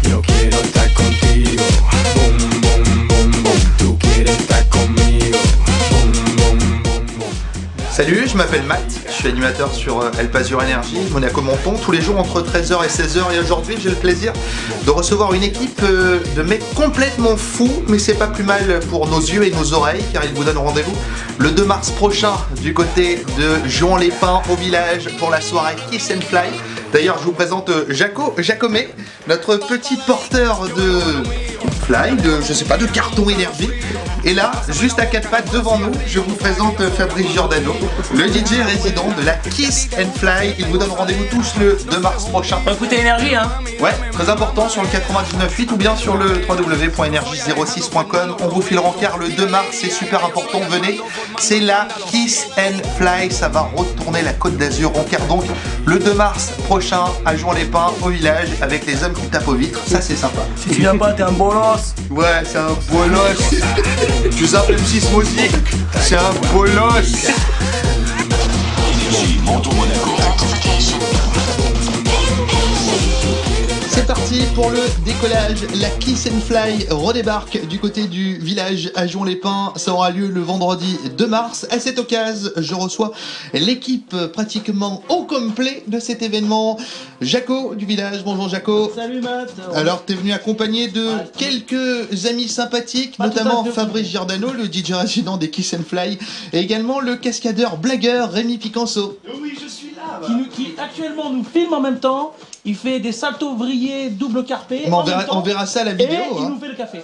Yo quiero estar contigo. Boom, boom, boom, boom. Tú quieres estar conmigo. Boom, boom, boom, boom. Salut, je m'appelle Matt, je suis animateur sur El Pazur Énergie, Monaco-Menton, tous les jours entre 13h et 16h. Et aujourd'hui, j'ai le plaisir de recevoir une équipe de mecs complètement fous, mais c'est pas plus mal pour nos yeux et nos oreilles, car ils vous donnent rendez-vous le 2 mars prochain du côté de Juan-les-Pins au village pour la soirée Kiss and Fly. D'ailleurs, je vous présente Jacomet, notre petit porteur de fly, de carton énergie. Et là, juste à 4 pattes devant nous, je vous présente Fabrice Giordano, le DJ résident de la Kiss and Fly. Il vous donne rendez-vous tous le 2 mars prochain. Écoutez énergie, hein. Ouais, très important, sur le 99.8 ou bien sur le www.energie06.com. On vous file le rencard le 2 mars, c'est super important, venez. C'est la Kiss and Fly, ça va retourner la Côte d'Azur. Rencard donc le 2 mars prochain à Juan-les-Pins au village avec les hommes qui tapent aux vitres. Ça, c'est sympa. Si tu viens pas, t'es un bolos. Ouais, c'est un bolos. Tu zappes M6 Musique, c'est un bolos. Énergie, Menton, Monaco. C'est parti pour le décollage. La Kiss and Fly redébarque du côté du village à Juan-les-Pins. Ça aura lieu le vendredi 2 mars. À cette occasion, je reçois l'équipe pratiquement au complet de cet événement. Jaco du village. Bonjour Jaco. Salut Matt. Alors, t'es venu accompagné de quelques amis sympathiques, notamment Fabrice Giordano, le DJ résident des Kiss and Fly, et également le cascadeur blagueur Rémi Picanso. Oui, je suis là. Qui actuellement nous filme en même temps. Il fait des saltos vrillés double carpé. On verra ça à la vidéo. Et il hein. nous fait le café.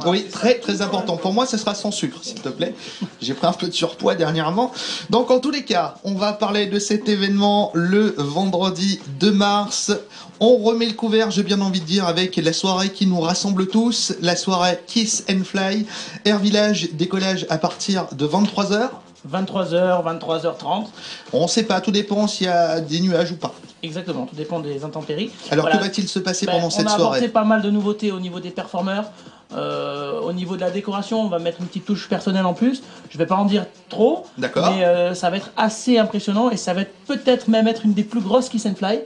Oui, très très important. Pour moi, ce sera sans sucre, s'il te plaît. J'ai pris un peu de surpoids dernièrement. Donc, en tous les cas, on va parler de cet événement le vendredi 2 mars. On remet le couvert, j'ai bien envie de dire, avec la soirée qui nous rassemble tous, la soirée Kiss and Fly, Air Village, décollage à partir de 23h. 23h, 23h30. On sait pas, tout dépend s'il y a des nuages ou pas. Exactement, tout dépend des intempéries. Alors, Voilà. que va-t-il se passer pendant cette On a apporté soirée? pas mal de nouveautés au niveau des performeurs. Au niveau de la décoration, on va mettre une petite touche personnelle en plus. Je vais pas en dire trop, D'accord. mais ça va être assez impressionnant et ça va être peut-être même être une des plus grosses Kiss and Fly.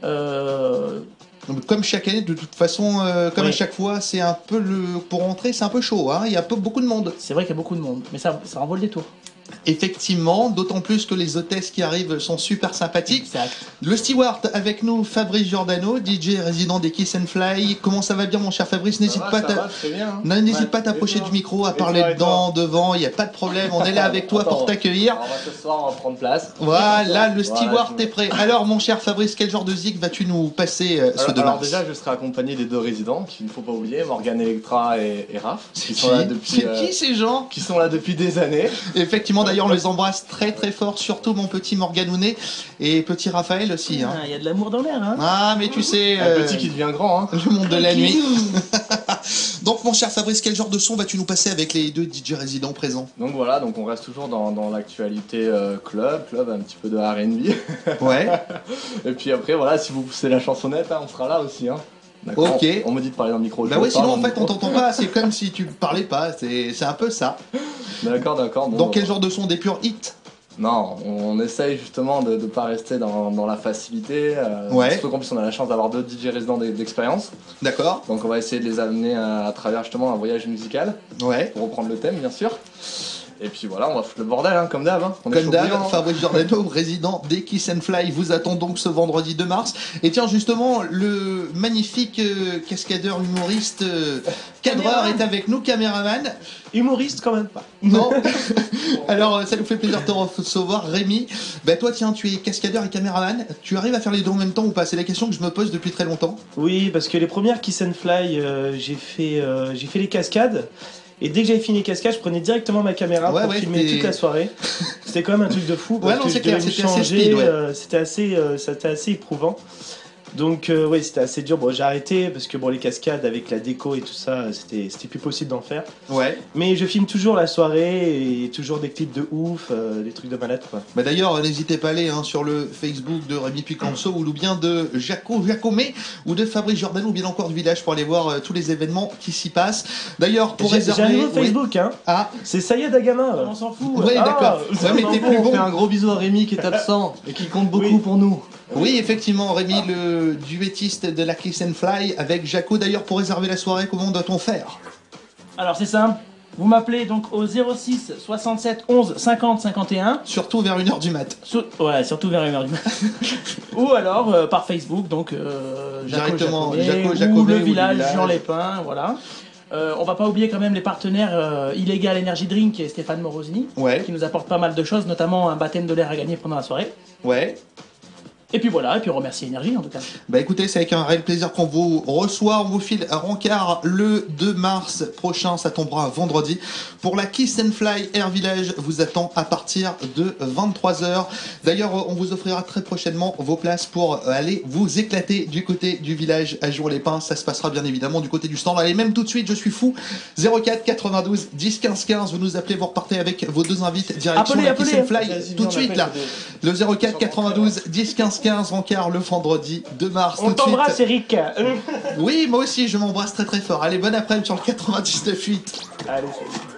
Donc, comme chaque année, de toute façon, comme Oui. à chaque fois, c'est un peu pour rentrer, c'est un peu chaud. Hein. Il y a beaucoup de monde. C'est vrai qu'il y a beaucoup de monde, mais ça en vaut le détour. Effectivement, d'autant plus que les hôtesses qui arrivent sont super sympathiques. Exact. Le steward avec nous, Fabrice Giordano, DJ résident des Kiss and Fly. Comment ça va bien, mon cher Fabrice? N'hésite pas à t'approcher du micro, à parler dedans, devant. Il n'y a pas de problème. On est là avec toi pour t'accueillir. Ce soir, on va prendre place. Voilà, le steward est prêt. Alors, mon cher Fabrice, quel genre de zig vas-tu nous passer ce 2 Alors mars? déjà, je serai accompagné des 2 résidents qu'il ne faut pas oublier, Morgane Electra et Raph, C'est qui qui sont là depuis. C'est qui ces gens? Qui sont là depuis des années. Effectivement, d'ailleurs, on les embrasse très très fort, surtout mon petit Morganounet et petit Raphaël aussi. Hein. Il y a de l'amour dans l'air, hein. Ah, mais tu sais, Un petit qui devient grand, hein. le monde de la nuit. Donc, mon cher Fabrice, quel genre de son vas-tu nous passer avec les 2 DJ résidents présents? Donc voilà, donc on reste toujours dans l'actualité club, un petit peu de R&B. Ouais. Et puis après, voilà, si vous poussez la chansonnette, hein, on sera là aussi, hein. D'accord. Ok. On me dit de parler dans le micro. Bah je ouais, parle sinon en dans le fait on micro. t'entend pas, c'est comme si tu parlais pas, c'est un peu ça. D'accord. Bon, Donc quel genre de son? Des purs hits? Non, on essaye justement de ne pas rester dans la facilité. Ouais. Surtout qu'en plus on a la chance d'avoir 2 DJ résidents d'expérience. D'accord. Donc on va essayer de les amener à travers justement un voyage musical, Ouais. pour reprendre le thème bien sûr. Et puis voilà, on va foutre le bordel, hein, comme d'hab. Hein. On est Comme chaud d'hab, bouillant, hein. Fabrice Giordano, résident des Kiss and Fly, vous attend donc ce vendredi 2 mars. Et tiens, justement, le magnifique cascadeur humoriste cadreur est avec nous, caméraman. Humoriste quand même pas. Non. Alors, ça nous fait plaisir de te recevoir, Rémi. Bah toi, tiens, tu es cascadeur et caméraman. Tu arrives à faire les deux en même temps ou pas? C'est la question que je me pose depuis très longtemps. Oui, parce que les premières Kiss and Fly, j'ai fait les cascades. Et dès que j'avais fini les cascades, je prenais directement ma caméra pour filmer toute la soirée. C'était quand même un truc de fou. Parce que c'est je devais clair, me c'était assez changer, speed, c'était assez éprouvant. Donc oui, c'était assez dur. Bon, j'ai arrêté parce que bon, les cascades avec la déco et tout ça, c'était plus possible d'en faire. Ouais. Mais je filme toujours la soirée et toujours des clips de ouf, des trucs de malade quoi. Bah d'ailleurs, n'hésitez pas à aller sur le Facebook de Rémi Picanso ou bien de Jacomet ou de Fabrice Giordano ou bien encore du village pour aller voir tous les événements qui s'y passent. D'ailleurs, pour réserver... J'ai un nouveau Facebook, hein. Ah. C'est Sayed Agama. On s'en fout. Oui, d'accord. Ouais, mais t'es plus On bon. fait un gros bisou à Rémi qui est absent et qui compte beaucoup pour nous. Oui, effectivement, Rémi, le duettiste de la Kiss and Fly avec Jaco. D'ailleurs, pour réserver la soirée, comment doit-on faire? Alors c'est simple, vous m'appelez donc au 06 67 11 50 51. Surtout vers 1h du mat. Ouais, surtout vers 1h du matin. Ou alors par Facebook, donc Directement, Jaco, ou le village Jean Lépin, voilà. On va pas oublier quand même les partenaires Illégal Energy Drink et Stéphane Morosini, qui nous apportent pas mal de choses, notamment un baptême de l'air à gagner pendant la soirée. Ouais. Et puis voilà, et puis on remercie Énergie en tout cas. Bah écoutez, c'est avec un réel plaisir qu'on vous reçoit. On vous file un rencard le 2 mars prochain, ça tombera vendredi. Pour la Kiss and Fly Air Village vous attend à partir de 23h. D'ailleurs, on vous offrira très prochainement vos places pour aller vous éclater du côté du village à Jour-les-Pins. Ça se passera bien évidemment du côté du stand. Allez, même tout de suite, je suis fou. 04 92 10 15 15. Vous nous appelez, vous repartez avec vos deux invités direction la Kiss and Fly tout de suite là. Le 04 92 10 15 15, rencard le vendredi 2 mars. On t'embrasse, Eric. Oui, moi aussi, je m'embrasse très très fort. Allez, bon après-midi sur le 99.8. Allez, salut.